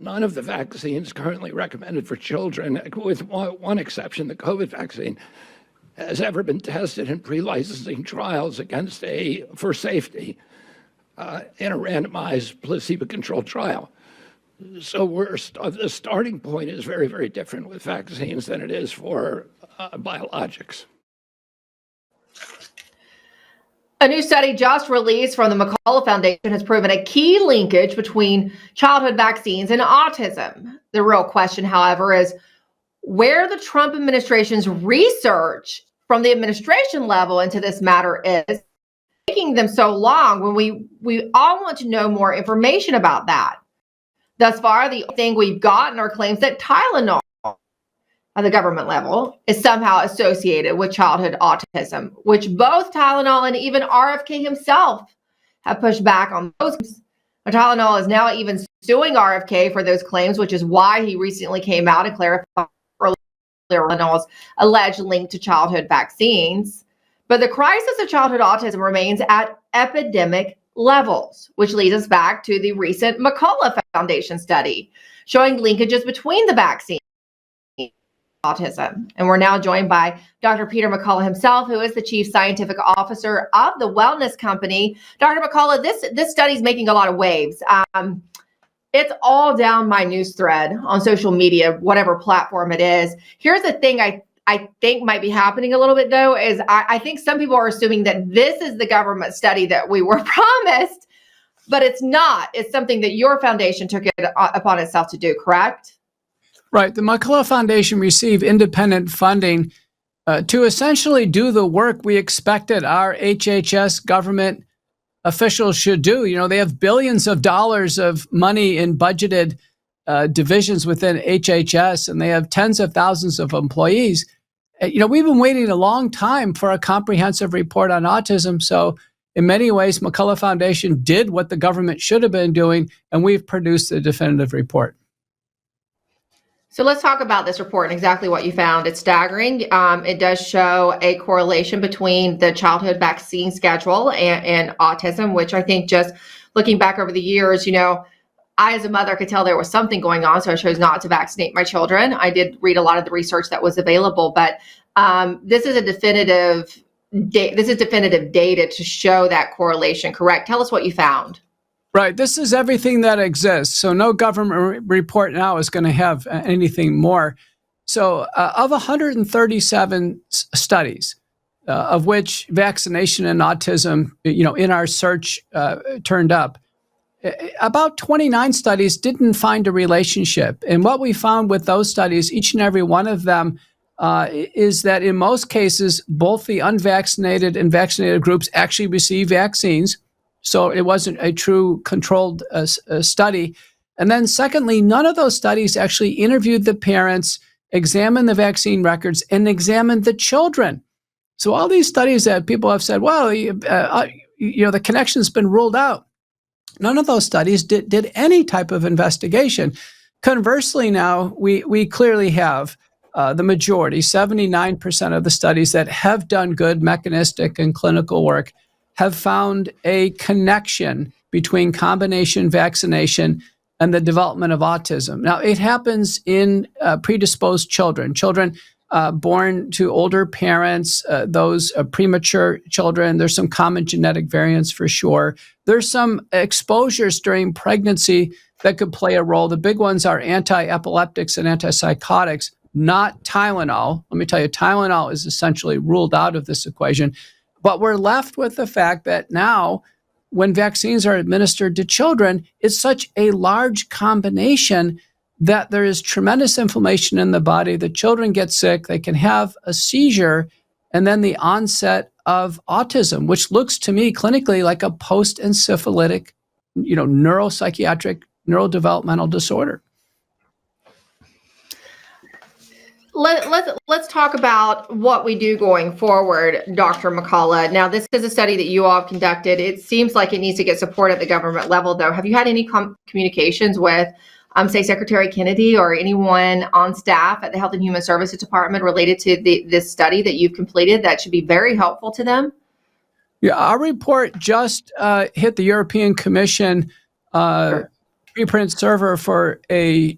none of the vaccines currently recommended for children, with one exception, the COVID vaccine, has ever been tested in pre-licensing trials for safety in a randomized placebo-controlled trial. So the starting point is very, very different with vaccines than it is for biologics. A new study just released from the McCullough Foundation has proven a key linkage between childhood vaccines and autism. The real question, however, is where the Trump administration's research from the administration level into this matter is taking them so long when we all want to know more information about that. Thus far, the thing we've gotten are claims that Tylenol at the government level is somehow associated with childhood autism, which both Tylenol and even RFK himself have pushed back on those. Tylenol is now even suing RFK for those claims, which is why he recently came out and clarified Tylenol's alleged link to childhood vaccines. But the crisis of childhood autism remains at epidemic levels, which leads us back to the recent McCullough Foundation study showing linkages between the vaccine and autism. And we're now joined by Dr. Peter McCullough himself, who is the Chief Scientific Officer of the Wellness Company. Dr. McCullough, this study is making a lot of waves. It's all down my news thread on social media, whatever platform it is. Here's the thing I think might be happening a little bit, though, is I think some people are assuming that this is the government study that we were promised, but it's not. It's something that your foundation took it upon itself to do, correct? Right. The McCullough Foundation received independent funding to essentially do the work we expected our HHS government officials should do. You know, they have billions of dollars of money in budgeted divisions within HHS, and they have tens of thousands of employees. You know, we've been waiting a long time for a comprehensive report on autism. So in many ways, McCullough Foundation did what the government should have been doing, and we've produced a definitive report. So let's talk about this report and exactly what you found. It's staggering. It does show a correlation between the childhood vaccine schedule and autism, which I think, just looking back over the years, you know, I, as a mother, could tell there was something going on, so I chose not to vaccinate my children. I did read a lot of the research that was available, but this is definitive data to show that correlation. Correct? Tell us what you found. Right. This is everything that exists. So no government report now is going to have anything more. So of 137 studies, of which vaccination and autism, you know, in our search turned up, about 29 studies didn't find a relationship. And what we found with those studies, each and every one of them, is that in most cases, both the unvaccinated and vaccinated groups actually receive vaccines. So it wasn't a true controlled study. And then secondly, none of those studies actually interviewed the parents, examined the vaccine records, and examined the children. So all these studies that people have said, well, you know, the connection's been ruled out. None of those studies did any type of investigation. Conversely, now we clearly have the majority, 79% of the studies that have done good mechanistic and clinical work have found a connection between combination vaccination and the development of autism. Now, it happens in predisposed children born to older parents, those premature children. There's some common genetic variants for sure. There's some exposures during pregnancy that could play a role. The big ones are anti-epileptics and antipsychotics, not Tylenol. Let me tell you, Tylenol is essentially ruled out of this equation. But we're left with the fact that now, when vaccines are administered to children, it's such a large combination that there is tremendous inflammation in the body. The children get sick, they can have a seizure, and then the onset of autism, which looks to me clinically like a post-encephalitic, you know, neuropsychiatric, neurodevelopmental disorder. Let's talk about what we do going forward, Dr. McCullough. Now, this is a study that you all have conducted. It seems like it needs to get support at the government level, though. Have you had any communications with, say, Secretary Kennedy or anyone on staff at the Health and Human Services Department related to this study that you've completed that should be very helpful to them? Yeah, our report just hit the European Commission Sure. preprint server for a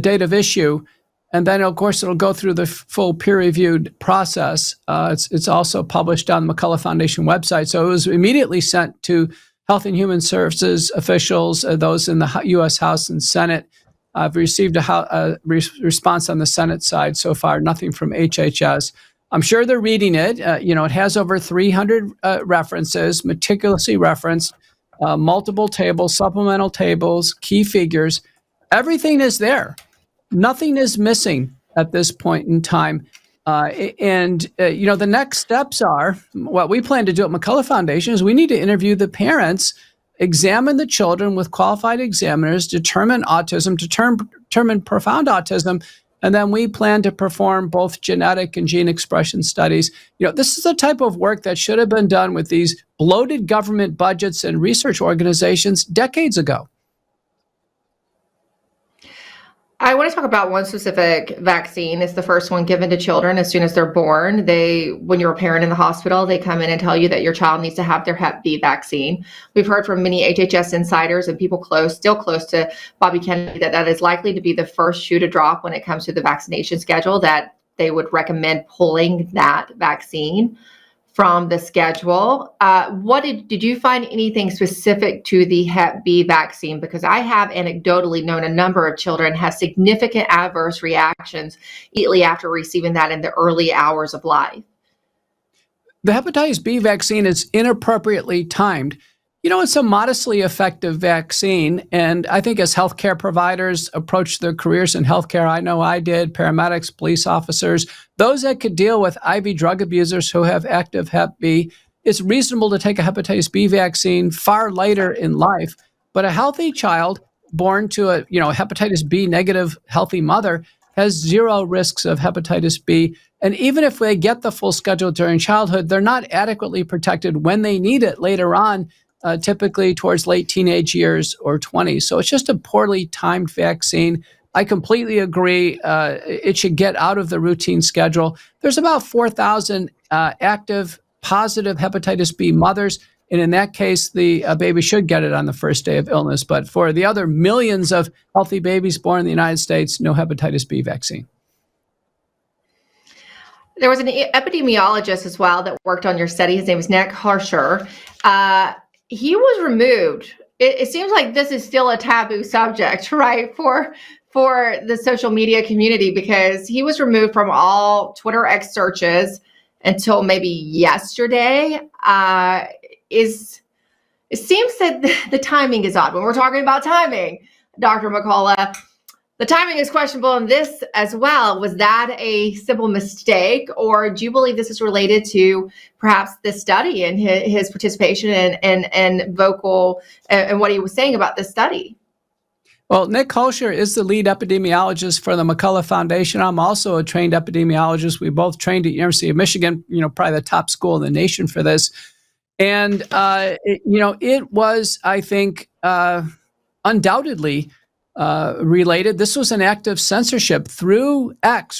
date of issue. And then, of course, it'll go through the full peer-reviewed process. It's also published on the McCullough Foundation website. So it was immediately sent to Health and Human Services officials, those in the U.S. House and Senate. I've received a response on the Senate side so far, nothing from HHS. I'm sure they're reading it. It has over 300 references, meticulously referenced, multiple tables, supplemental tables, key figures. Everything is there. Nothing is missing at this point in time. The next steps are, what we plan to do at McCullough Foundation is we need to interview the parents, examine the children with qualified examiners, determine autism, determine profound autism, and then we plan to perform both genetic and gene expression studies. This is the type of work that should have been done with these bloated government budgets and research organizations decades ago. I want to talk about one specific vaccine. It's the first one given to children as soon as they're born. When you're a parent in the hospital, they come in and tell you that your child needs to have their Hep B vaccine. We've heard from many HHS insiders and people still close to Bobby Kennedy, that is likely to be the first shoe to drop when it comes to the vaccination schedule, that they would recommend pulling that vaccine from the schedule. Did you find anything specific to the Hep B vaccine? Because I have anecdotally known a number of children have significant adverse reactions immediately after receiving that in the early hours of life. The hepatitis B vaccine is inappropriately timed. It's a modestly effective vaccine. And I think as healthcare providers approach their careers in healthcare, I know I did, paramedics, police officers, those that could deal with IV drug abusers who have active Hep B, it's reasonable to take a hepatitis B vaccine far later in life. But a healthy child born to a hepatitis B negative healthy mother has zero risks of hepatitis B. And even if they get the full schedule during childhood, they're not adequately protected when they need it later on, typically towards late teenage years or 20s. So it's just a poorly timed vaccine. I completely agree. It should get out of the routine schedule. There's about 4,000 active positive hepatitis B mothers. And in that case, the baby should get it on the first day of illness. But for the other millions of healthy babies born in the United States, no hepatitis B vaccine. There was an epidemiologist as well that worked on your study. His name is Nick Harsher. He was removed. It seems like this is still a taboo subject, right, for the social media community, because he was removed from all Twitter X searches until maybe yesterday. It seems that the timing is odd. When we're talking about timing, Dr. McCullough, the timing is questionable in this as well. Was that a simple mistake, or do you believe this is related to perhaps this study and his participation and vocal and what he was saying about this study? Well, Nick Harsher is the lead epidemiologist for the McCullough Foundation. I'm also a trained epidemiologist. We both trained at University of Michigan, probably the top school in the nation for this. And, it was, I think, undoubtedly related. This was an act of censorship through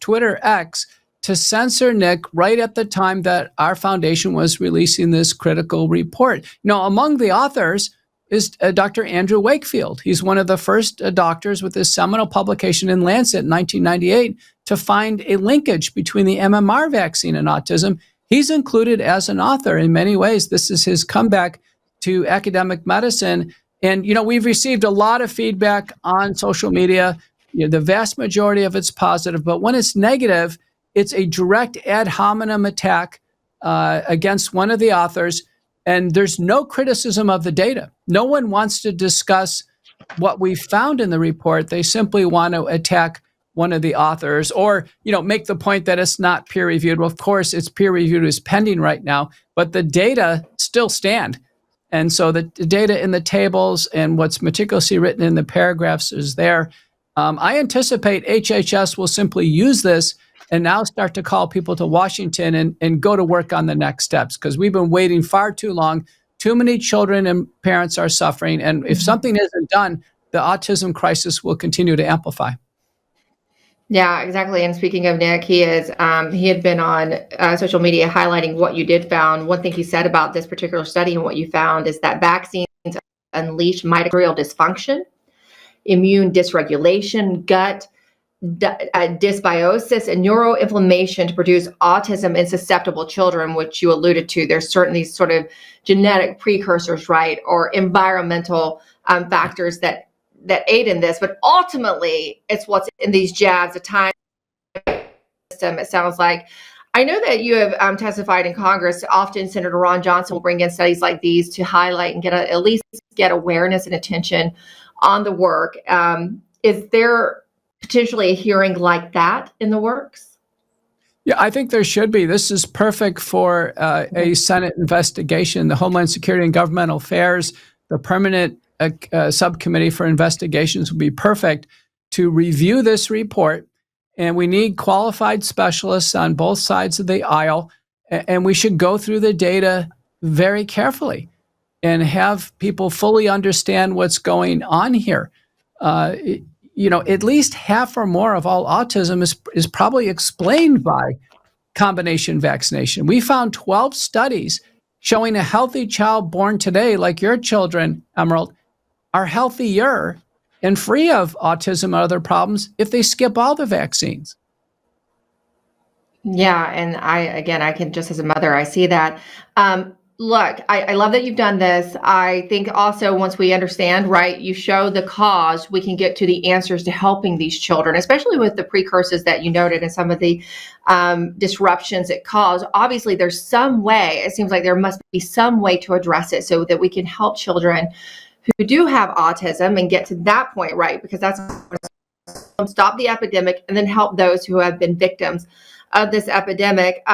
Twitter X, to censor Nick right at the time that our foundation was releasing this critical report. Among the authors is Dr. Andrew Wakefield. He's one of the first doctors with this seminal publication in Lancet in 1998 to find a linkage between the MMR vaccine and autism. He's included as an author. In many ways, this is his comeback to academic medicine. And, we've received a lot of feedback on social media. The vast majority of it's positive, but when it's negative, it's a direct ad hominem attack against one of the authors. And there's no criticism of the data. No one wants to discuss what we found in the report. They simply want to attack one of the authors, or, make the point that it's not peer reviewed. Well, of course, it's peer reviewed, is pending right now, but the data still stand. And so the data in the tables and what's meticulously written in the paragraphs is there. I anticipate HHS will simply use this and now start to call people to Washington and go to work on the next steps, because we've been waiting far too long. Too many children and parents are suffering. And if something isn't done, the autism crisis will continue to amplify. Yeah, exactly. And speaking of Nick, he had been on social media highlighting what you did found. One thing he said about this particular study and what you found is that vaccines unleash mitochondrial dysfunction, immune dysregulation, gut dysbiosis, and neuroinflammation to produce autism in susceptible children, which you alluded to. There's certain these sort of genetic precursors, right, or environmental factors that aid in this. But ultimately, it's what's in these jabs, the time system, it sounds like. I know that you have testified in Congress. Often Senator Ron Johnson will bring in studies like these to highlight and at least get awareness and attention on the work. Is there potentially a hearing like that in the works? Yeah, I think there should be. This is perfect for a Senate investigation. The Homeland Security and Governmental Affairs, the permanent subcommittee for investigations would be perfect to review this report. And we need qualified specialists on both sides of the aisle. And we should go through the data very carefully and have people fully understand what's going on here. At least half or more of all autism is probably explained by combination vaccination. We found 12 studies showing a healthy child born today, like your children, Emerald, are healthier and free of autism and other problems if they skip all the vaccines. Yeah, and I can, just as a mother, I see that. Look, I love that you've done this. I think also once we understand, right, you show the cause, we can get to the answers to helping these children, especially with the precursors that you noted and some of the disruptions it caused. Obviously, there's some way, it seems like there must be some way to address it so that we can help children who do have autism and get to that point, right? Because that's stop the epidemic and then help those who have been victims of this epidemic.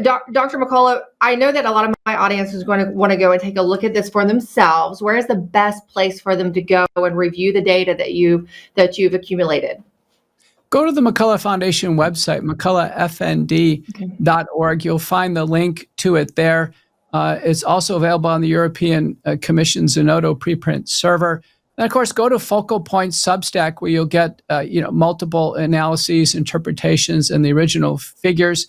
Dr. McCullough, I know that a lot of my audience is going to want to go and take a look at this for themselves. Where is the best place for them to go and review the data that you've accumulated? Go to the McCullough Foundation website, mcculloughfnd.org. You'll find the link to it there. It's also available on the European Commission Zenodo preprint server. And of course, go to Focal Point Substack, where you'll get multiple analyses, interpretations, and the original figures.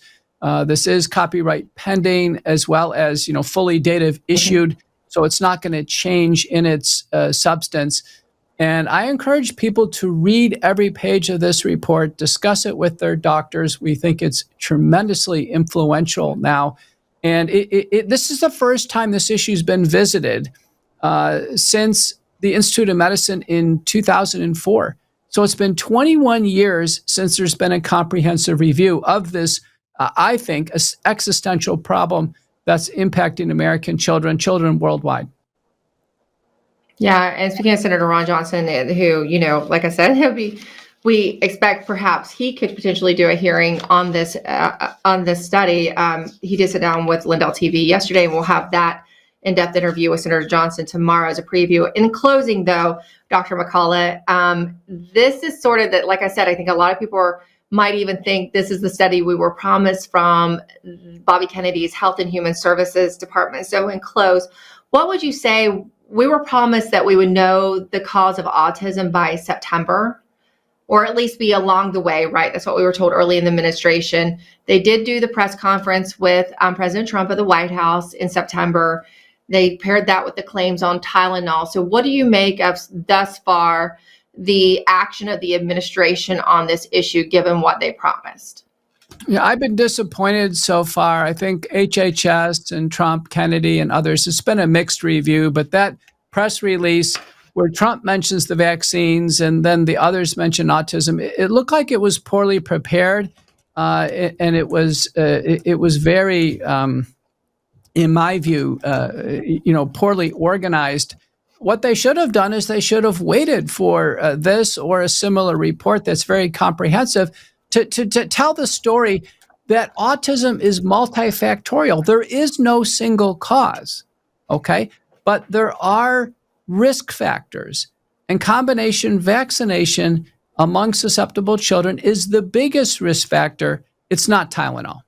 This is copyright pending, as well as fully data issued, so it's not going to change in its substance. And I encourage people to read every page of this report, discuss it with their doctors. We think it's tremendously influential now. And this is the first time this issue's been visited since the Institute of Medicine in 2004. So it's been 21 years since there's been a comprehensive review of this, I think, existential problem that's impacting American children worldwide. Yeah, and speaking of Senator Ron Johnson, who, like I said, we expect perhaps he could potentially do a hearing on this study. He did sit down with Lindell TV yesterday, and we'll have that in-depth interview with Senator Johnson tomorrow as a preview. In closing, though, Dr. McCullough, this is sort of that, like I said, I think a lot of people might even think this is the study we were promised from Bobby Kennedy's Health and Human Services Department. So in close, what would you say? We were promised that we would know the cause of autism by September, or at least be along the way, right? That's what we were told early in the administration. They did do the press conference with President Trump at the White House in September. They paired that with the claims on Tylenol. So what do you make of thus far the action of the administration on this issue, given what they promised? Yeah, I've been disappointed so far. I think HHS and Trump, Kennedy, and others, it's been a mixed review, but that press release where Trump mentions the vaccines and then the others mention autism, it looked like it was poorly prepared, and it was very, in my view, poorly organized. What they should have done is they should have waited for this or a similar report that's very comprehensive to tell the story that autism is multifactorial. There is no single cause, okay? But there are risk factors, and combination vaccination among susceptible children is the biggest risk factor. It's not Tylenol.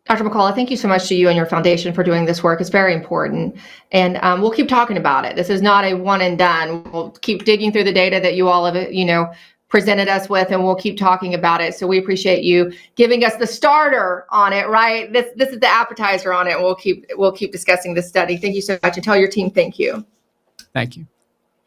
Dr. McCullough, thank you so much to you and your foundation for doing this work. It's very important. And we'll keep talking about it. This is not a one and done. We'll keep digging through the data that you all have, presented us with, and we'll keep talking about it. So we appreciate you giving us the starter on it, right? This is the appetizer on it. We'll keep discussing this study. Thank you so much. And tell your team thank you. Thank you.